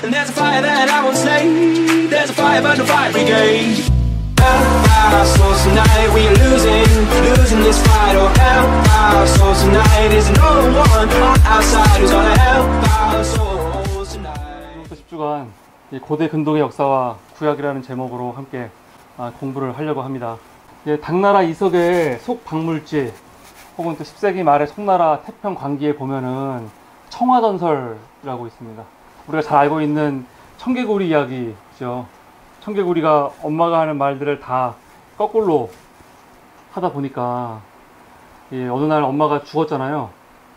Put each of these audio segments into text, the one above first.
And there's a fire that I won't slay. There's a fire burn the fire brigade. Help our souls tonight, we are losing this fight. Oh, help our souls tonight. Is no one on outside who's gonna help our souls tonight. 10주간 고대 근동의 역사와 구약이라는 제목으로 함께 공부를 하려고 합니다. 당나라 이석의 속박물지 혹은 또 10세기 말의 송나라 태평 광기에 보면은 청화전설이라고 있습니다. 우리가 잘 알고 있는 청개구리 이야기죠. 청개구리가 엄마가 하는 말들을 다 거꾸로 하다 보니까 어느 날 엄마가 죽었잖아요.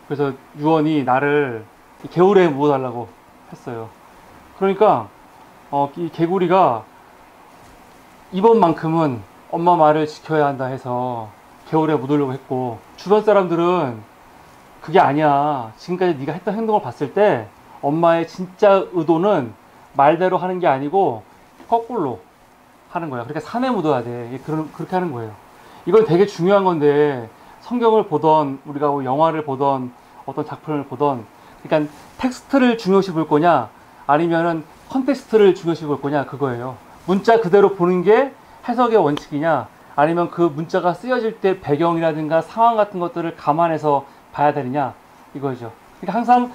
그래서 유언이 나를 개울에 묻어달라고 했어요. 그러니까 이 개구리가 이번만큼은 엄마 말을 지켜야 한다 해서 개울에 묻으려고 했고, 주변 사람들은 그게 아니야, 지금까지 네가 했던 행동을 봤을 때 엄마의 진짜 의도는 말대로 하는 게 아니고 거꾸로 하는 거야, 그러니까 산에 묻어야 돼, 그렇게 하는 거예요. 이건 되게 중요한 건데, 성경을 보던 우리가 영화를 보던 어떤 작품을 보던, 그러니까 텍스트를 중요시 볼 거냐 아니면은 컨텍스트를 중요시 볼 거냐, 그거예요. 문자 그대로 보는 게 해석의 원칙이냐, 아니면 그 문자가 쓰여질 때 배경이라든가 상황 같은 것들을 감안해서 봐야 되느냐, 이거죠. 그러니까 항상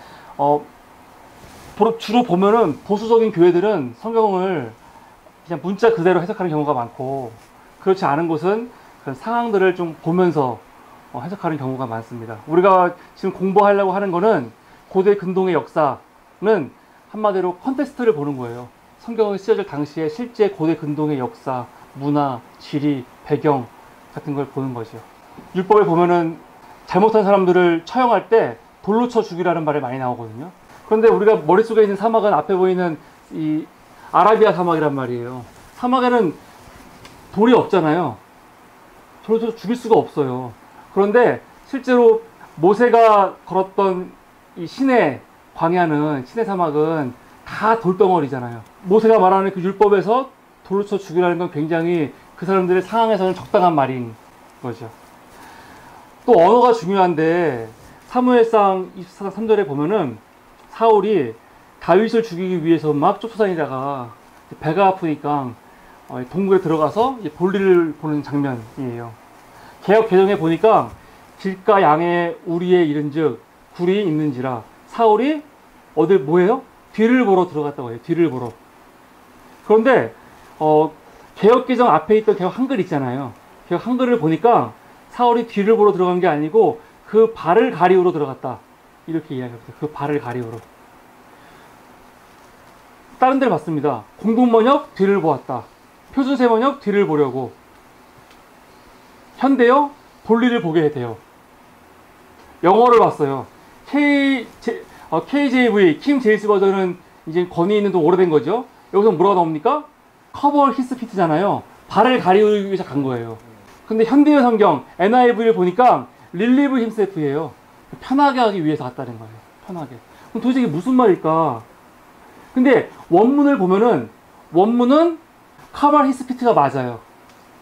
주로 보면은 보수적인 교회들은 성경을 그냥 문자 그대로 해석하는 경우가 많고, 그렇지 않은 곳은 그런 상황들을 좀 보면서 해석하는 경우가 많습니다. 우리가 지금 공부하려고 하는 거는 고대 근동의 역사는 한마디로 컨텍스트를 보는 거예요. 성경을 쓰여질 당시에 실제 고대 근동의 역사, 문화, 지리, 배경 같은 걸 보는 거죠. 율법에 보면은 잘못한 사람들을 처형할 때 돌로 쳐 죽이라는 말이 많이 나오거든요. 그런데 우리가 머릿속에 있는 사막은 앞에 보이는 이 아라비아 사막이란 말이에요. 사막에는 돌이 없잖아요. 돌로 쳐 죽일 수가 없어요. 그런데 실제로 모세가 걸었던 이 시내 광야는, 시내 사막은 다 돌덩어리잖아요. 모세가 말하는 그 율법에서 돌로 쳐 죽이라는 건 굉장히 그 사람들의 상황에서는 적당한 말인 거죠. 또 언어가 중요한데, 사무엘상 24장 3절에 보면은 사울이 다윗을 죽이기 위해서 막 쫓아다니다가 배가 아프니까 동굴에 들어가서 볼일을 보는 장면이에요. 개역 개정에 보니까 길가 양의 우리에 이른즉 굴이 있는지라, 사울이 어딜 뭐예요? 뒤를 보러 들어갔다고 해요. 뒤를 보러. 그런데 개역 개정 앞에 있던 개역 한글 있잖아요. 개역 한글을 보니까 사울이 뒤를 보러 들어간 게 아니고 그 발을 가리우러 들어갔다, 이렇게 이야기합니다. 그 발을 가리우러. 다른 데를 봤습니다. 공동번역 뒤를 보았다, 표준세번역 뒤를 보려고, 현대어 볼일을 보게 돼요. 영어를 봤어요. KJV, 킹 제임스 버전은 이제 권위 있는 도 오래된 거죠. 여기서 뭐라고 나옵니까? 커버 히스 피트잖아요. 발을 가리우기 위해서 간 거예요. 근데 현대어 성경 NIV를 보니까 릴리브 힘셀프예요. 편하게 하기 위해서 갔다는 거예요. 편하게. 그럼 도대체 이게 무슨 말일까? 근데 원문을 보면은, 원문은 커버 히스 피트가 맞아요.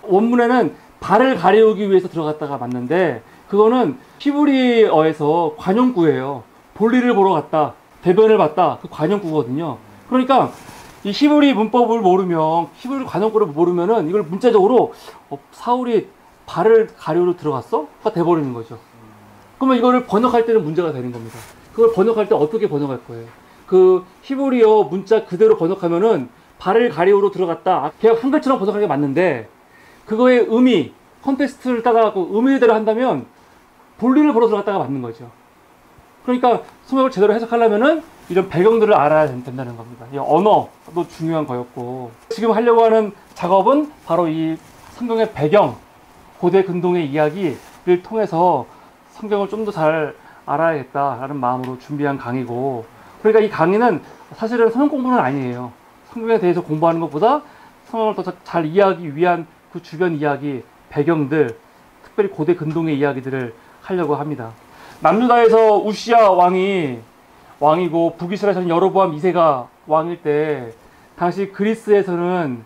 원문에는 발을 가리우기 위해서 들어갔다가 맞는데, 그거는 히브리어에서 관용구예요. 볼일을 보러 갔다, 대변을 봤다, 그 관용구거든요. 그러니까 이 히브리 문법을 모르면, 히브리 관용구를 모르면은 이걸 문자적으로 사울이 발을 가리우러 들어갔어? 가 돼버리는 거죠. 그러면 이거를 번역할 때는 문제가 되는 겁니다. 그걸 번역할 때 어떻게 번역할 거예요? 그 히브리어 문자 그대로 번역하면은 발을 가리우러 들어갔다, 그냥 한글처럼 번역하는 게 맞는데, 그거의 의미, 컨텍스트를 따라가고 의미대로 한다면 볼일을 보러 들어갔다가 맞는 거죠. 그러니까 성경을 제대로 해석하려면은 이런 배경들을 알아야 된다는 겁니다. 이 언어도 중요한 거였고, 지금 하려고 하는 작업은 바로 이 성경의 배경, 고대 근동의 이야기를 통해서 성경을 좀 더 잘 알아야겠다라는 마음으로 준비한 강의고, 그러니까 이 강의는 사실은 성경 공부는 아니에요. 성경에 대해서 공부하는 것보다 성경을 더 잘 이해하기 위한 그 주변 이야기, 배경들, 특별히 고대 근동의 이야기들을 하려고 합니다. 남유다에서 우시야 왕이고 북이스라엘에서는 여로보암 2세가 왕일 때, 당시 그리스에서는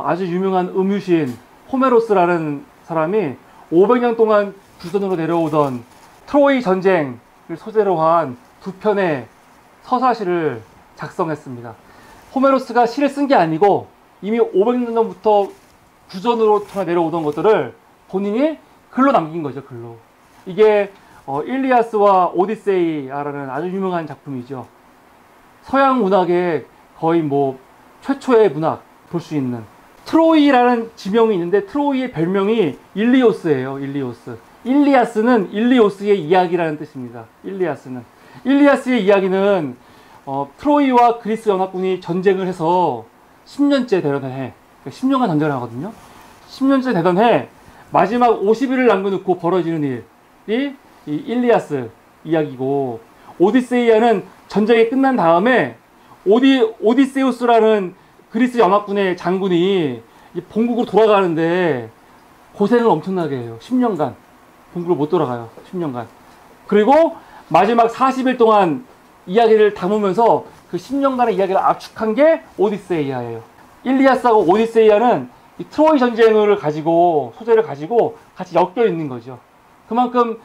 아주 유명한 음유시인 호메로스라는 사람이 500년 동안 주선으로 내려오던 트로이 전쟁을 소재로 한 두 편의 서사시를 작성했습니다. 호메로스가 시를 쓴 게 아니고 이미 500년 전부터 구전으로 내려오던 것들을 본인이 글로 남긴 거죠. 글로. 이게 일리아스와 오디세이라는 아주 유명한 작품이죠. 서양 문학의 거의 뭐 최초의 문학 볼 수 있는. 트로이라는 지명이 있는데 트로이의 별명이 일리오스예요. 일리오스. 일리아스는 일리오스의 이야기라는 뜻입니다. 일리아스의 이야기는 트로이와 그리스 연합군이 전쟁을 해서 10년째 되던 해, 10년간 전쟁을 하거든요. 10년째 되던 해 마지막 50일을 남겨놓고 벌어지는 일이 이 일리아스 이야기고, 오디세이아는 전쟁이 끝난 다음에 오디세우스라는 그리스 연합군의 장군이 본국으로 돌아가는데 고생을 엄청나게 해요. 10년간 본국으로 못 돌아가요. 10년간. 그리고 마지막 40일 동안 이야기를 담으면서 그 10년간의 이야기를 압축한 게 오디세이아예요. 일리아스하고 오디세이아는 이 트로이 전쟁을 가지고, 소재를 가지고 같이 엮여 있는 거죠. 그만큼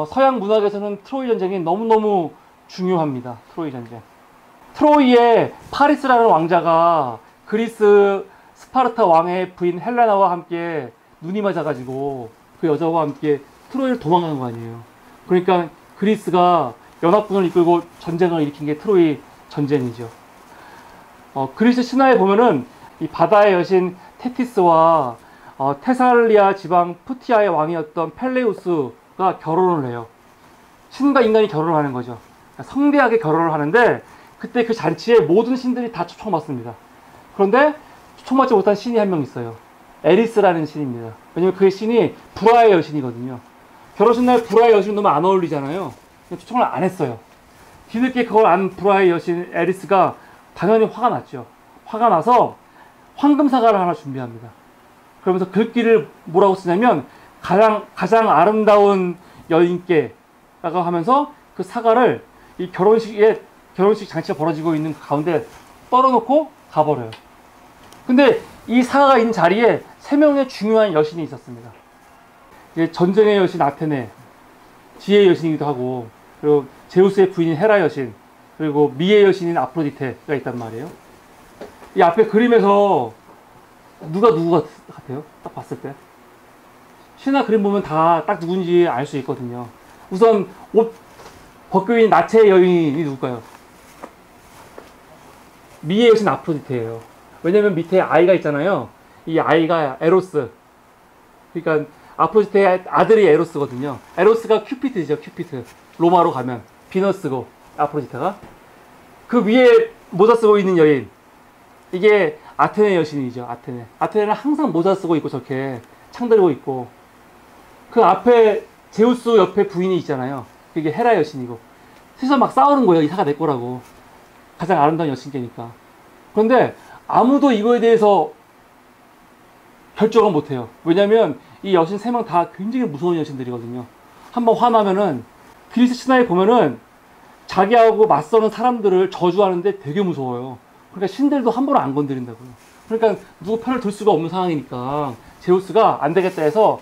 서양 문학에서는 트로이 전쟁이 너무너무 중요합니다. 트로이 전쟁. 트로이의 파리스라는 왕자가 그리스 스파르타 왕의 부인 헬레나와 함께 눈이 맞아가지고 그 여자와 함께 트로이를 도망간 거 아니에요. 그러니까 그리스가 연합군을 이끌고 전쟁을 일으킨 게 트로이 전쟁이죠. 그리스 신화에 보면은 이 바다의 여신 테티스와 테살리아 지방 푸티아의 왕이었던 펠레우스가 결혼을 해요. 신과 인간이 결혼을 하는 거죠. 성대하게 결혼을 하는데 그때 그 잔치에 모든 신들이 다 초청받습니다. 그런데 초청받지 못한 신이 한 명 있어요. 에리스라는 신입니다. 왜냐면 그 신이 불화의 여신이거든요. 결혼식 날 불화의 여신은 너무 안 어울리잖아요. 초청을 안 했어요. 뒤늦게 그걸 안 불화의 여신 에리스가 당연히 화가 났죠. 화가 나서 황금사과를 하나 준비합니다. 그러면서 글귀를 뭐라고 쓰냐면 가장 아름다운 여인께라고 하면서 그 사과를 이 결혼식 잔치가 벌어지고 있는 가운데 떨어놓고 가버려요. 근데 이 사과가 있는 자리에 3명의 중요한 여신이 있었습니다. 전쟁의 여신 아테네, 지혜의 여신이기도 하고, 그리고 제우스의 부인인 헤라 여신, 그리고 미의 여신인 아프로디테가 있단 말이에요. 이 앞에 그림에서 누가 누구 같아요? 딱 봤을 때. 신화 그림 보면 다 딱 누군지 알 수 있거든요. 우선 옷 벗고 있는 나체의 여인이 누굴까요? 미의 여신 아프로디테예요. 왜냐면 밑에 아이가 있잖아요. 이 아이가 에로스. 그러니까 아프로디테의 아들이 에로스거든요. 에로스가 큐피드죠. 큐피드. 로마로 가면 비너스고 아프로디테가. 그 위에 모자 쓰고 있는 여인. 이게 아테네 여신이죠. 아테네는 항상 모자 쓰고 있고 저렇게 창 들고 있고. 그 앞에 제우스 옆에 부인이 있잖아요. 그게 헤라 여신이고. 셋이서 막 싸우는 거예요. 이 사가 내 거라고. 가장 아름다운 여신께니까. 그런데 아무도 이거에 대해서 결정을 못해요. 왜냐면 이 여신 3명 다 굉장히 무서운 여신들이거든요. 한번 화나면은 그리스 신화에 보면은 자기하고 맞서는 사람들을 저주하는데 되게 무서워요. 그러니까 신들도 함부로 안 건드린다고요. 그러니까 누구 편을 들 수가 없는 상황이니까 제우스가 안 되겠다 해서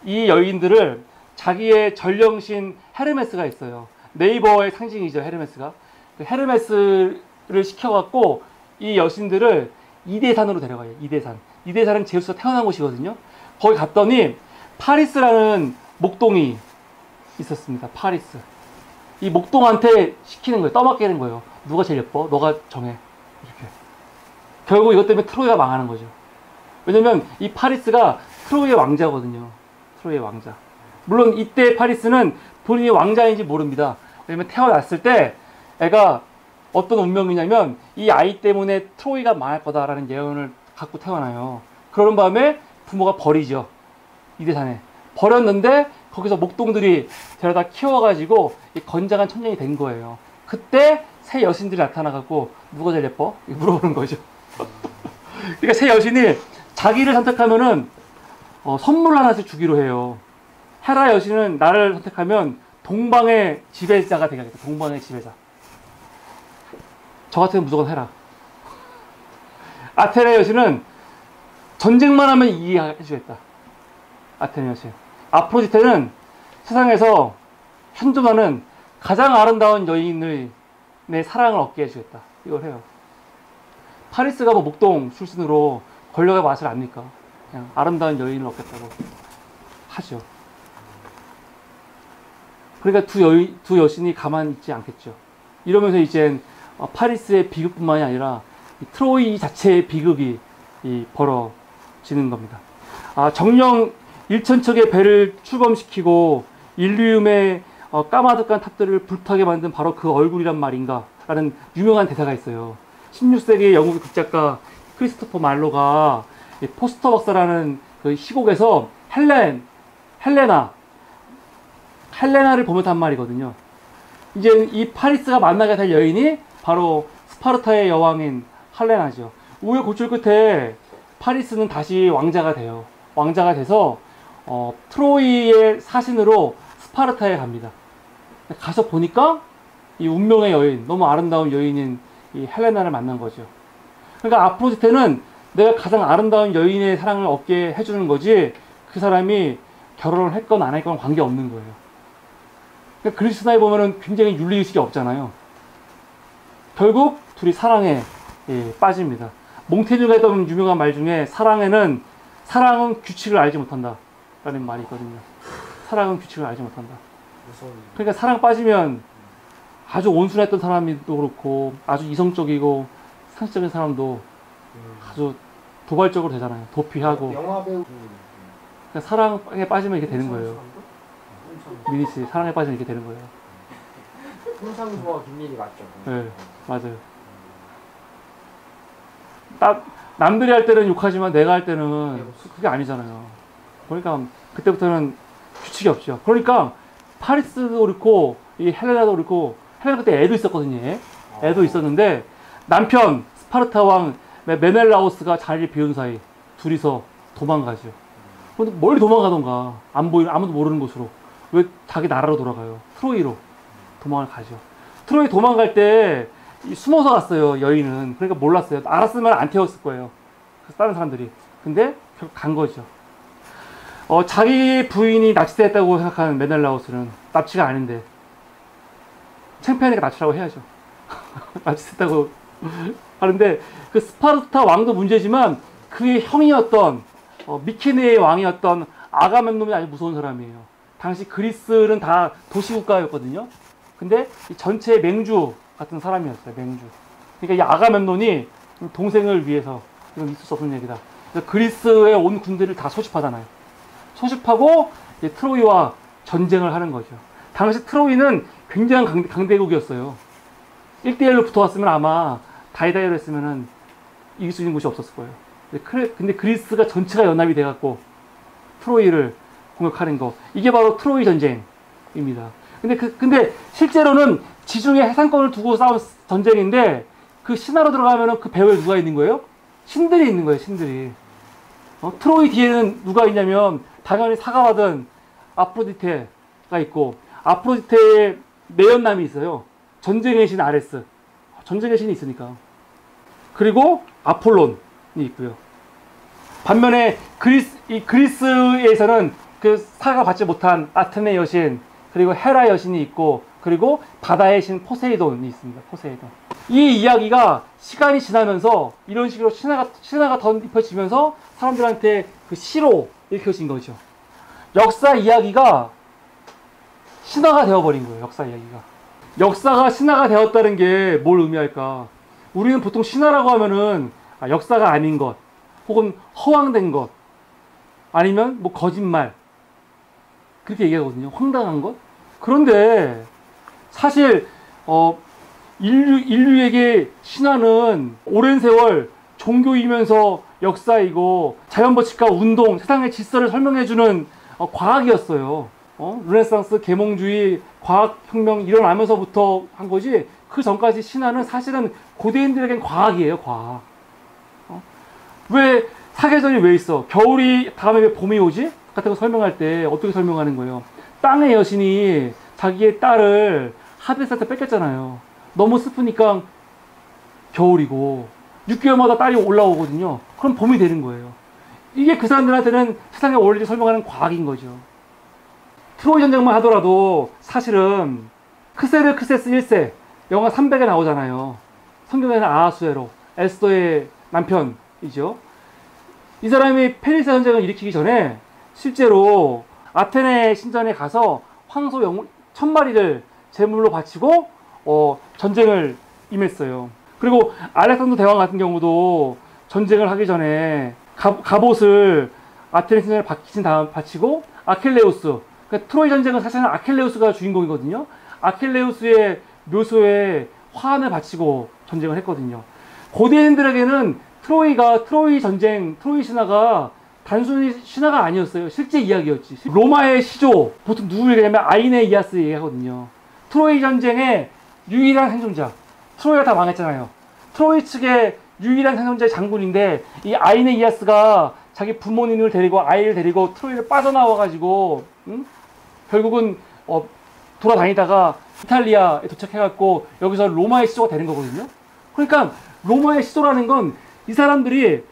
이 여인들을 자기의 전령신 헤르메스가 있어요. 네이버의 상징이죠. 헤르메스가. 그 헤르메스를 시켜갖고 이 여신들을 이대산으로 데려가요. 이대산은 제우스가 태어난 곳이거든요. 거기 갔더니 파리스라는 목동이 있었습니다. 파리스. 이 목동한테 시키는 거예요. 떠맡게 하는 거예요. 누가 제일 예뻐? 너가 정해. 이렇게. 결국 이것 때문에 트로이가 망하는 거죠. 왜냐면 이 파리스가 트로이의 왕자거든요. 트로이의 왕자. 물론 이때 파리스는 본인이 왕자인지 모릅니다. 왜냐면 태어났을 때 애가 어떤 운명이냐면 이 아이 때문에 트로이가 망할 거다라는 예언을 갖고 태어나요. 그러는 바람에 부모가 버리죠. 이대산에. 버렸는데 거기서 목동들이 데려다 키워가지고 이 건장한 천년이 된 거예요. 그때 새 여신들이 나타나갖고 누가 제일 예뻐? 물어보는 거죠. 그러니까 새 여신이 자기를 선택하면은 선물 하나씩 주기로 해요. 헤라 여신은 나를 선택하면 동방의 지배자가 되겠다. 동방의 지배자. 저 같으면 무조건 헤라. 아테네 여신은 전쟁만 하면 이해해주겠다. 아테네 여신. 아프로디테는 세상에서 현존하는 가장 아름다운 여인의 내 사랑을 얻게 해주겠다. 이걸 해요. 파리스가 뭐 목동 출신으로 권력의 맛을 압니까? 그냥 아름다운 여인을 얻겠다고 하죠. 그러니까 두 여신이 가만히 있지 않겠죠. 이러면서 이젠 파리스의 비극뿐만이 아니라 트로이 자체의 비극이 벌어지는 겁니다. 정령 1,000척의 배를 출범시키고 일리움의 까마득한 탑들을 불타게 만든 바로 그 얼굴이란 말인가 라는 유명한 대사가 있어요. 16세기 영국의 극작가 크리스토퍼 말로가 포스터 박사라는 그 희곡에서 헬레나를 보면서 한 말이거든요. 이제 이 파리스가 만나게 될 여인이 바로 스파르타의 여왕인 헬레나죠. 우여곡절 끝에 파리스는 다시 왕자가 돼요. 왕자가 돼서 트로이의 사신으로 스파르타에 갑니다. 가서 보니까 이 운명의 여인, 너무 아름다운 여인인 이 헬레나를 만난 거죠. 그러니까 아프로디테는 내가 가장 아름다운 여인의 사랑을 얻게 해주는 거지, 그 사람이 결혼을 했건 안 했건 관계없는 거예요. 그러니까 그리스 신화에 보면은 굉장히 윤리의식이 없잖아요. 결국 둘이 사랑에 빠집니다. 몽테뉴가 했던 유명한 말 중에 사랑은 규칙을 알지 못한다 라는 말이 있거든요. 사랑은 규칙을 알지 못한다. 그러니까 사랑 빠지면 아주 온순했던 사람도 그렇고 아주 이성적이고 상식적인 사람도 아주 도발적으로 되잖아요. 도피하고. 영화 배우. 그러니까 사랑에 빠지면 이렇게 되는 거예요. 미니씨 사랑에 빠지면 이렇게 되는 거예요. 홍상수와 김민희 맞죠? 네, 맞아요. 남들이 할 때는 욕하지만 내가 할 때는 그게 아니잖아요. 그러니까 그때부터는 규칙이 없죠. 그러니까 파리스도 그렇고 이 헬레나도 그렇고, 헬레나 그때 애도 있었거든요. 애도 있었는데 남편 스파르타 왕 메넬라오스가 자리를 비운 사이 둘이서 도망가죠. 근데 멀리 도망가던가 아무도 모르는 곳으로, 왜 자기 나라로 돌아가요? 트로이로 도망을 가죠. 트로이 도망갈 때 숨어서 갔어요, 여인은. 그러니까 몰랐어요. 알았으면 안 태웠을 거예요, 다른 사람들이. 근데 결국 간 거죠. 자기 부인이 납치됐다고 생각하는 메넬라우스는 납치가 아닌데 창피하니까 납치라고 해야죠. 납치됐다고 하는데, 그 스파르타 왕도 문제지만 그의 형이었던 미케네의 왕이었던 아가멤논이 아주 무서운 사람이에요. 당시 그리스는 다 도시국가였거든요. 근데 이 전체 맹주 같은 사람이었어요. 맹주. 그러니까 이 아가멤논이 동생을 위해서, 이건 있을 수 없는 얘기다. 그래서 그리스에 온 군대를 다 소집하잖아요. 소집하고 이제 트로이와 전쟁을 하는 거죠. 당시 트로이는 굉장한 강대국이었어요. 1대1로 붙어왔으면 아마 다이다이로 했으면은 이길 수 있는 곳이 없었을 거예요. 근데 그리스가 전체가 연합이 돼갖고 트로이를 공격하는 거, 이게 바로 트로이 전쟁입니다. 근데 실제로는 지중해 해상권을 두고 싸운 전쟁인데, 그 신화로 들어가면은 그 배후에 누가 있는 거예요? 신들이 있는 거예요, 신들이. 트로이 뒤에는 누가 있냐면 당연히 사과받은 아프로디테가 있고, 아프로디테의 매연남이 있어요. 전쟁의 신 아레스. 전쟁의 신이 있으니까. 그리고 아폴론이 있고요. 반면에 그리스에서는 그 사과받지 못한 아테네 여신, 그리고 헤라 여신이 있고, 그리고 바다의 신 포세이돈이 있습니다. 포세이돈. 이 이야기가 시간이 지나면서 이런 식으로 신화가 덧입혀지면서 사람들한테 그 시로 읽혀진 거죠. 역사 이야기가 신화가 되어버린 거예요. 역사 이야기가. 역사가 신화가 되었다는 게 뭘 의미할까? 우리는 보통 신화라고 하면은 역사가 아닌 것, 혹은 허황된 것, 아니면 뭐 거짓말, 그렇게 얘기하거든요. 황당한 것. 그런데 사실 인류에게 신화는 오랜 세월 종교이면서 역사이고 자연법칙과 운동, 세상의 질서를 설명해주는 과학이었어요. 르네상스, 계몽주의, 과학혁명 일어나면서부터 한 거지, 그 전까지 신화는 사실은 고대인들에겐 과학이에요, 과학. 왜 사계절이 왜 있어? 겨울이 다음에 왜 봄이 오지? 같은 거 설명할 때 어떻게 설명하는 거예요? 땅의 여신이 자기의 딸을 하데스한테 뺏겼잖아요. 너무 슬프니까 겨울이고 6개월마다 딸이 올라오거든요. 그럼 봄이 되는 거예요. 이게 그 사람들한테는 세상의 원리를 설명하는 과학인 거죠. 트로이 전쟁만 하더라도 사실은 크세르크세스 1세 영화 300에 나오잖아요. 성경에는 아하수에로, 에스더의 남편이죠. 이 사람이 페르시아 전쟁을 일으키기 전에 실제로 아테네 신전에 가서 황소 1000마리를 제물로 바치고 전쟁을 임했어요. 그리고 알렉산더 대왕 같은 경우도 전쟁을 하기 전에 갑옷을 아테네 신전에 바치고 아킬레우스, 그러니까 트로이 전쟁은 사실은 아킬레우스가 주인공이거든요. 아킬레우스의 묘소에 화환을 바치고 전쟁을 했거든요. 고대인들에게는 트로이 전쟁, 트로이 신화가 단순히 신화가 아니었어요. 실제 이야기였지. 로마의 시조, 보통 누구 얘기하면 아이네이아스 얘기하거든요. 트로이 전쟁의 유일한 생존자. 트로이가 다 망했잖아요. 트로이 측의 유일한 생존자의 장군인데, 이 아이네이아스가 자기 부모님을 데리고 아이를 데리고 트로이를 빠져나와가지고 결국은 돌아다니다가 이탈리아에 도착해갖고 여기서 로마의 시조가 되는 거거든요. 그러니까 로마의 시조라는 건 이 사람들이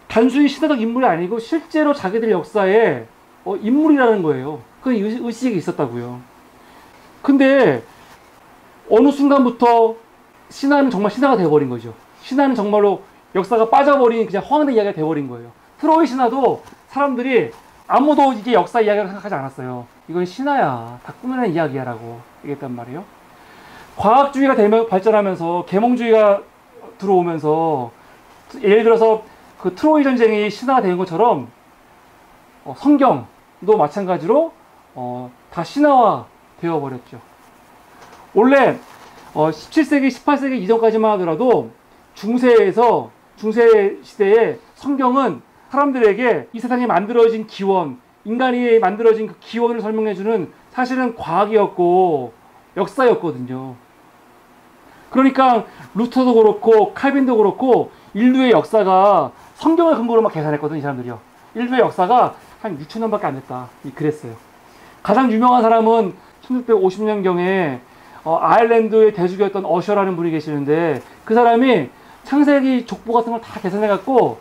단순히 시대적 인물이 아니고 실제로 자기들 역사에 인물이라는 거예요. 그 의식이 있었다고요. 근데 어느 순간부터 신화는 정말 신화가 되어버린 거죠. 신화는 정말로 역사가 빠져버린 그냥 허황된 이야기가 되어버린 거예요. 트로이 신화도 사람들이 아무도 이게 역사 이야기라고 생각하지 않았어요. 이건 신화야. 다 꾸며낸 이야기야 라고 얘기했단 말이에요. 과학주의가 발전하면서 계몽주의가 들어오면서 예를 들어서 그 트로이 전쟁이 신화가 되는 것처럼 성경도 마찬가지로 다 신화화 되어버렸죠. 원래 17세기, 18세기 이전까지만 하더라도 중세 시대에 성경은 사람들에게 이 세상에 만들어진 기원, 인간이 만들어진 그 기원을 설명해주는 사실은 과학이었고 역사였거든요. 그러니까 루터도 그렇고 칼빈도 그렇고 인류의 역사가 성경을 근거로 막 계산했거든요. 이 사람들이요. 인류의 역사가 한 6,000년밖에 안 됐다. 그랬어요. 가장 유명한 사람은 1650년경에 아일랜드의 대주교였던 어셔라는 분이 계시는데, 그 사람이 창세기 족보 같은 걸 다 계산해갖고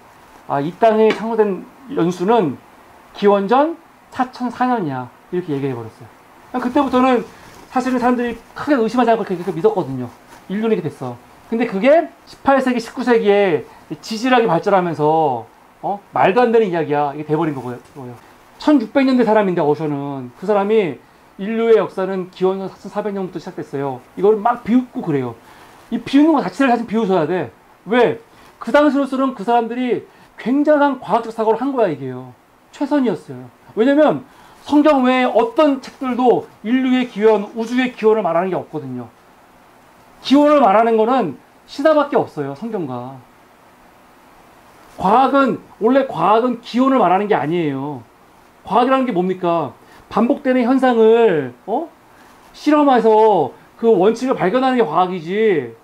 이 땅에 창조된 연수는 기원전 4004년이야 이렇게 얘기해버렸어요. 그때부터는 사실은 사람들이 크게 의심하지 않고 그렇게 믿었거든요. 인류는 이렇게 됐어. 근데 그게 18세기, 19세기에 지질하게 발전하면서 말도 안 되는 이야기야. 이게 돼버린 거고요. 1600년대 사람인데 어셔는, 그 사람이 인류의 역사는 기원전 4400년부터 시작됐어요. 이걸 막 비웃고 그래요. 이 비웃는 거 자체를 사실 비웃어야 돼. 왜? 그 당시로서는 그 사람들이 굉장한 과학적 사고를 한 거야. 이게요. 최선이었어요. 왜냐면 성경 외에 어떤 책들도 인류의 기원, 우주의 기원을 말하는 게 없거든요. 기원을 말하는 거는 신화밖에 없어요. 성경과. 원래 과학은 기원을 말하는 게 아니에요. 과학이라는 게 뭡니까? 반복되는 현상을 실험해서 그 원칙을 발견하는 게 과학이지,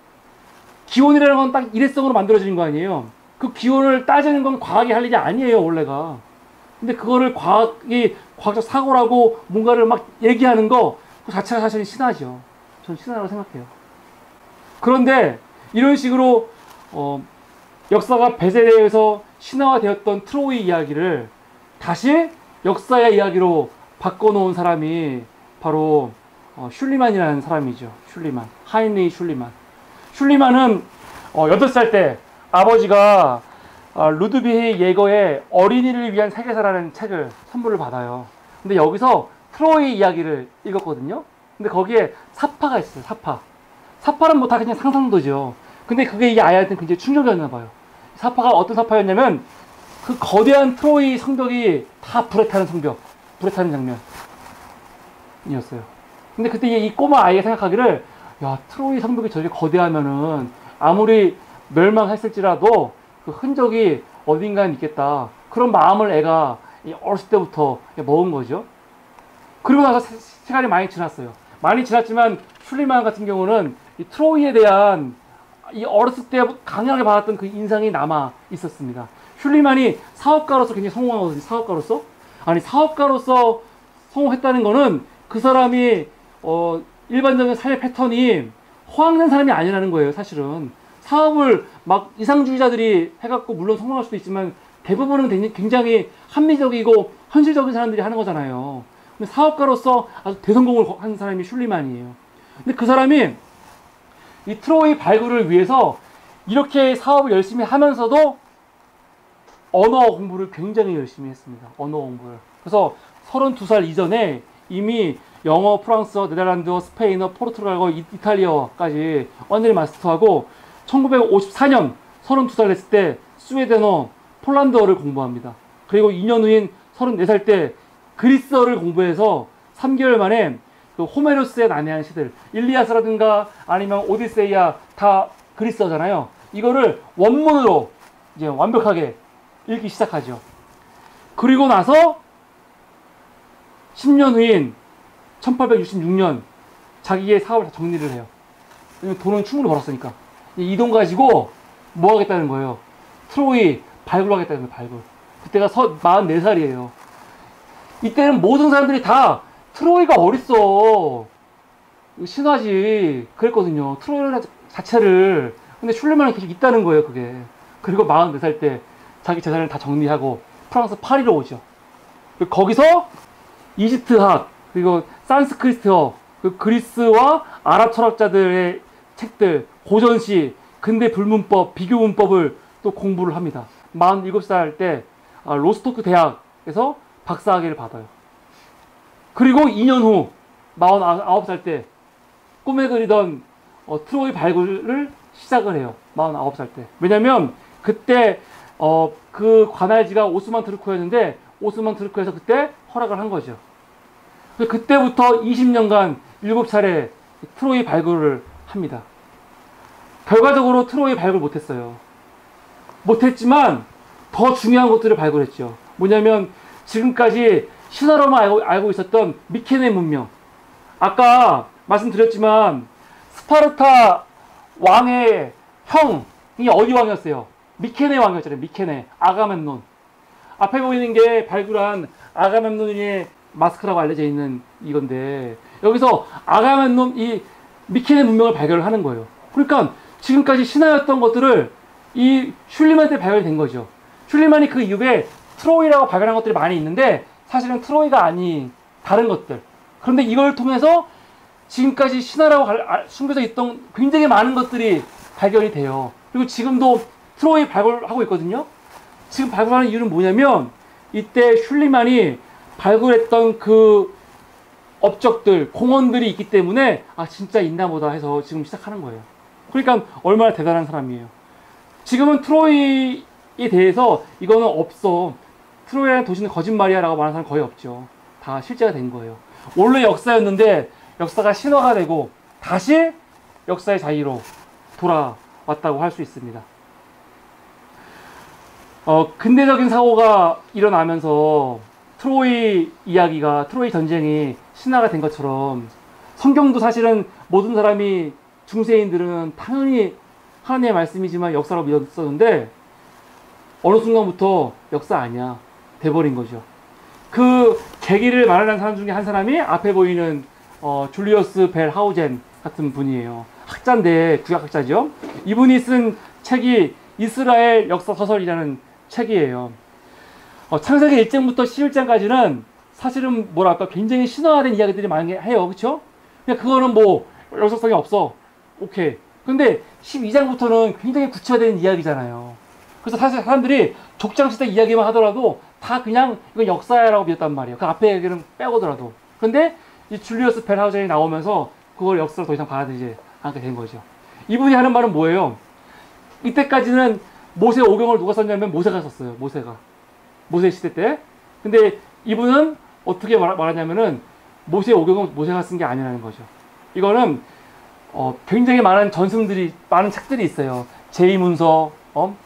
기원이라는 건 딱 일회성으로 만들어지는 거 아니에요. 그 기원을 따지는 건 과학이 할 일이 아니에요, 원래가. 근데 그거를 과학적 사고라고 뭔가를 막 얘기하는 거, 그 자체가 사실은 신화죠. 저는 신화라고 생각해요. 그런데 이런 식으로 역사가 배제되어서 신화화되었던 트로이 이야기를 다시 역사의 이야기로 바꿔놓은 사람이 바로 슐리만이라는 사람이죠. 슐리만. 하인리히 슐리만. 슐리만은 8살 때 아버지가 루드비히 예거의 어린이를 위한 세계사라는 책을 선물을 받아요. 근데 여기서 트로이 이야기를 읽었거든요. 근데 거기에 사파가 있어요. 사파는 뭐 다 그냥 상상도죠. 근데 그게 이 아이한테는 굉장히 충격이었나 봐요. 사파가 어떤 사파였냐면, 그 거대한 트로이 성벽이 다 불에 타는 장면이었어요. 근데 그때 이 꼬마 아이가 생각하기를, 야, 트로이 성벽이 저렇게 거대하면은 아무리 멸망했을지라도 그 흔적이 어딘가에 있겠다. 그런 마음을 애가 어렸을 때부터 먹은 거죠. 그리고 나서 시간이 많이 지났어요. 많이 지났지만 슐리만 같은 경우는 이 트로이에 대한 이 어렸을 때 강하게 받았던 그 인상이 남아 있었습니다. 슐리만이 사업가로서 굉장히 성공하거든요. 사업가로서 성공했다는 거는 그 사람이 일반적인 삶의 패턴이 허황된 사람이 아니라는 거예요. 사실은 사업을 막 이상주의자들이 해갖고 물론 성공할 수도 있지만 대부분은 굉장히 합리적이고 현실적인 사람들이 하는 거잖아요. 근데 사업가로서 아주 대성공을 한 사람이 슐리만이에요. 근데 그 사람이 이 트로이 발굴을 위해서 이렇게 사업을 열심히 하면서도 언어 공부를 굉장히 열심히 했습니다. 언어 공부를. 그래서 32살 이전에 이미 영어, 프랑스어, 네덜란드어, 스페인어, 포르투갈어, 이탈리아어까지 완전히 마스터하고 1954년 32살 됐을 때 스웨덴어, 폴란드어를 공부합니다. 그리고 2년 후인 34살 때 그리스어를 공부해서 3개월 만에 그 호메로스의 난해한 시들, 일리아스라든가 아니면 오디세이아 다 그리스어잖아요. 이거를 원문으로 이제 완벽하게 읽기 시작하죠. 그리고 나서 10년 후인 1866년 자기의 사업을 다 정리를 해요. 돈은 충분히 벌었으니까. 이 돈 가지고 뭐 하겠다는 거예요? 트로이 발굴하겠다는 거예요, 발굴. 그때가 44살이에요. 이때는 모든 사람들이 다 트로이가 어딨어. 신화지. 그랬거든요. 트로이 자체를. 근데 슐레만은 계속 있다는 거예요, 그게. 그리고 44살 때 자기 재산을 다 정리하고 프랑스 파리로 오죠. 거기서 이집트학, 그리고 산스크리트어, 그리스와 아랍 철학자들의 책들, 고전시, 근대 불문법, 비교 문법을 또 공부를 합니다. 47살 때 로스토크 대학에서 박사학위를 받아요. 그리고 2년 후 49살 때 꿈에 그리던 트로이 발굴을 시작을 해요. 49살 때. 왜냐면 그때 그 관할지가 오스만 투르크였는데 오스만 투르크에서 그때 허락을 한 거죠. 그때부터 20년간 7차례 트로이 발굴을 합니다. 결과적으로 트로이 발굴 못했어요. 못했지만 더 중요한 것들을 발굴했죠. 뭐냐면 지금까지 신화로만 알고 있었던 미케네 문명. 아까 말씀드렸지만 스파르타 왕의 형이 어디 왕이었어요? 미케네 왕이었잖아요. 미케네, 아가멤논. 앞에 보이는 게 발굴한 아가멤논의 마스크라고 알려져 있는 이건데 여기서 아가멤논 이 미케네 문명을 발견을 하는 거예요. 그러니까 지금까지 신화였던 것들을 이 슐리만 때 발견된 거죠. 슐리만이 그 이후에 트로이라고 발견한 것들이 많이 있는데 사실은 트로이가 아닌 다른 것들. 그런데 이걸 통해서 지금까지 신화라고 숨겨져 있던 굉장히 많은 것들이 발견이 돼요. 그리고 지금도 트로이 발굴하고 있거든요. 지금 발굴하는 이유는 뭐냐면 이때 슐리만이 발굴했던 그 업적들, 공원들이 있기 때문에 아 진짜 있나 보다 해서 지금 시작하는 거예요. 그러니까 얼마나 대단한 사람이에요. 지금은 트로이에 대해서 이거는 없어. 트로이라는 도시는 거짓말이야 라고 말하는 사람 거의 없죠. 다 실제가 된 거예요. 원래 역사였는데 역사가 신화가 되고 다시 역사의 자리로 돌아왔다고 할 수 있습니다. 근대적인 사고가 일어나면서 트로이 이야기가, 트로이 전쟁이 신화가 된 것처럼 성경도 사실은 모든 사람이 중세인들은 당연히 하나님의 말씀이지만 역사로 믿었었는데 어느 순간부터 역사 아니야 돼버린 거죠. 그 계기를 마련한 사람 중에 한 사람이 앞에 보이는 줄리어스 벨 하우젠 같은 분이에요. 학자인데 구약학자죠. 이분이 쓴 책이 이스라엘 역사 서설이라는 책이에요. 창세기 1장부터 11장까지는 사실은 뭐랄까 굉장히 신화화된 이야기들이 많이 해요. 그쵸? 그냥 그거는 뭐 역사성이 없어. 오케이. 근데 12장부터는 굉장히 구체화된 이야기잖아요. 그래서 사실 사람들이 족장시대 이야기만 하더라도 다 그냥 이건 역사라고 믿었단 말이에요. 그 앞에 얘기는 빼고더라도. 근데 이 줄리어스 벨하우젠이 나오면서 그걸 역사로 더 이상 받아들이지 않게 된 거죠. 이분이 하는 말은 뭐예요? 이때까지는 모세 오경을 누가 썼냐면 모세가 썼어요. 모세 시대 때. 근데 이분은 어떻게 말하냐면은 모세 오경은 모세가 쓴 게 아니라는 거죠. 이거는 굉장히 많은 많은 책들이 있어요. 제2문서,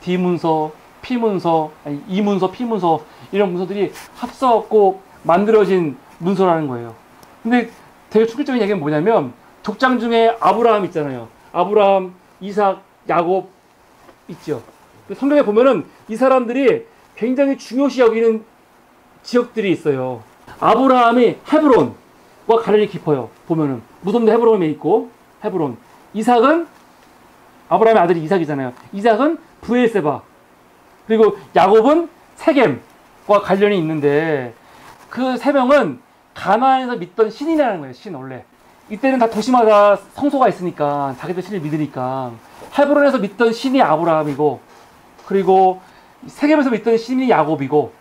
D문서, P문서, E문서, P문서 이런 문서들이 합쳐갖고 만들어진 문서라는 거예요. 근데 되게 충격적인 얘기는 뭐냐면 족장 중에 아브라함 있잖아요. 아브라함, 이삭, 야곱 있죠. 성경에 보면은 이 사람들이 굉장히 중요시 여기는 지역들이 있어요. 아브라함이 헤브론과 관련이 깊어요. 보면은 무덤도 헤브론에 있고 헤브론. 이삭은 아브라함의 아들이 이삭이잖아요. 이삭은 브엘세바. 그리고 야곱은 세겜과 관련이 있는데 그 세 명은 가나안에서 믿던 신이라는 거예요. 신 원래. 이때는 다 도시마다 성소가 있으니까 자기들 신을 믿으니까 헤브론에서 믿던 신이 아브라함이고, 그리고 세겜에서 믿던 신이 야곱이고,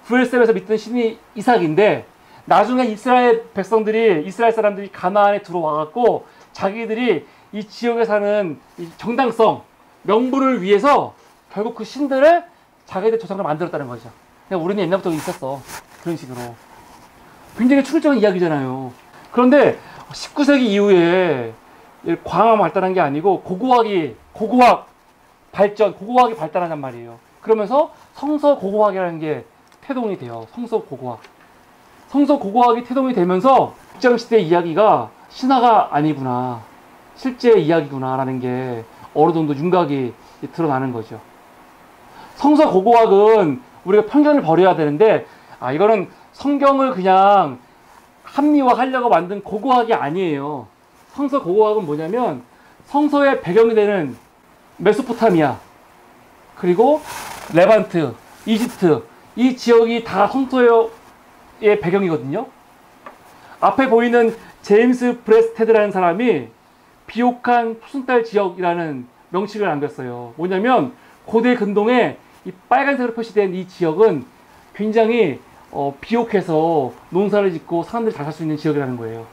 브엘셈에서 믿던 신이 이삭인데, 나중에 이스라엘 백성들이, 이스라엘 사람들이 가나안에 들어와갖고 자기들이 이 지역에 사는 이 정당성, 명분을 위해서 결국 그 신들을 자기들 조상으로 만들었다는 거죠. 그냥 우리는 옛날부터 있었어. 그런 식으로. 굉장히 충격적인 이야기잖아요. 그런데 19세기 이후에 광화가 발달한 게 아니고 고고학이 발달한단 말이에요. 그러면서 성서 고고학이라는 게 태동이 돼요. 성서 고고학이 태동이 되면서 국장시대 이야기가 신화가 아니구나, 실제 이야기구나라는 게 어느 정도 윤곽이 드러나는 거죠. 성서 고고학은 우리가 편견을 버려야 되는데, 이거는 성경을 그냥 합리화하려고 만든 고고학이 아니에요. 성서 고고학은 뭐냐면 성서의 배경이 되는 메소포타미아, 그리고 레반트, 이집트, 이 지역이 다 성서의 배경이거든요. 앞에 보이는 제임스 브레스테드라는 사람이 비옥한 푸순달 지역이라는 명칭을 남겼어요. 뭐냐면 고대 근동에 이 빨간색으로 표시된 이 지역은 굉장히 비옥해서 농사를 짓고 사람들이 잘 살 수 있는 지역이라는 거예요.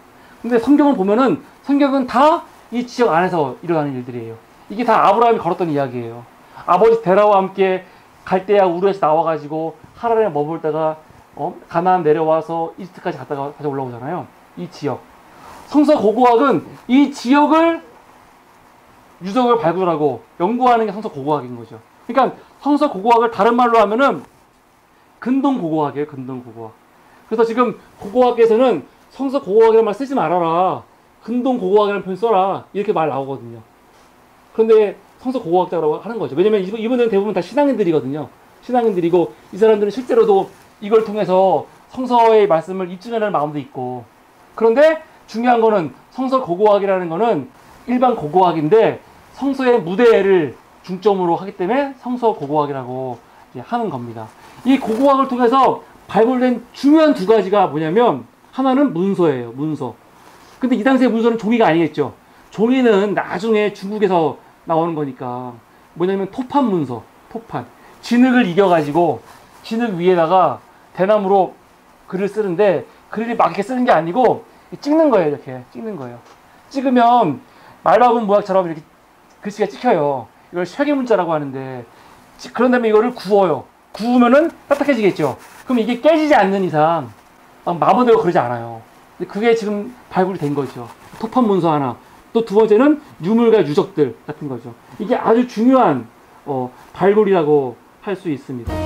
근데 성경을 보면은 성경은 다 이 지역 안에서 일어나는 일들이에요. 이게 다 아브라함이 걸었던 이야기예요. 아버지 데라와 함께 갈대아 우르에서 나와가지고 하란에 머물다가 가나안 내려와서 이집트까지 갔다가 다시 올라오잖아요. 이 지역. 성서 고고학은 이 지역을 유적을 발굴하고 연구하는 게 성서 고고학인 거죠. 그러니까 성서 고고학을 다른 말로 하면은 근동 고고학이에요. 근동 고고학. 그래서 지금 고고학에서는 성서 고고학이라는 말 쓰지 말아라, 근동 고고학이라는 표현 써라, 이렇게 말 나오거든요. 그런데 성서 고고학자라고 하는 거죠. 왜냐면 이분들은 대부분 다 신앙인들이거든요. 신앙인들이고 이 사람들은 실제로도 이걸 통해서 성서의 말씀을 입증하는 마음도 있고. 그런데 중요한 거는 성서 고고학이라는 거는 일반 고고학인데 성서의 무대를 중점으로 하기 때문에 성서 고고학이라고 하는 겁니다. 이 고고학을 통해서 발굴된 중요한 두 가지가 뭐냐면, 하나는 문서예요. 문서. 근데 이 당시의 문서는 종이가 아니겠죠. 종이는 나중에 중국에서 나오는 거니까 뭐냐면 토판 문서. 토판. 진흙을 이겨가지고 진흙 위에다가 대나무로 글을 쓰는데, 글을 막 이렇게 쓰는 게 아니고 찍는 거예요. 이렇게 찍는 거예요. 찍으면 말바군 모양처럼 이렇게 글씨가 찍혀요. 이걸 쇠기문자라고 하는데, 그런 다음에 이거를 구워요. 구우면은 딱딱해지겠죠. 그럼 이게 깨지지 않는 이상 마음대로 그러지 않아요. 근데 그게 지금 발굴이 된 거죠. 토판 문서 하나. 또 두 번째는 유물과 유적들 같은 거죠. 이게 아주 중요한 발굴이라고 할 수 있습니다.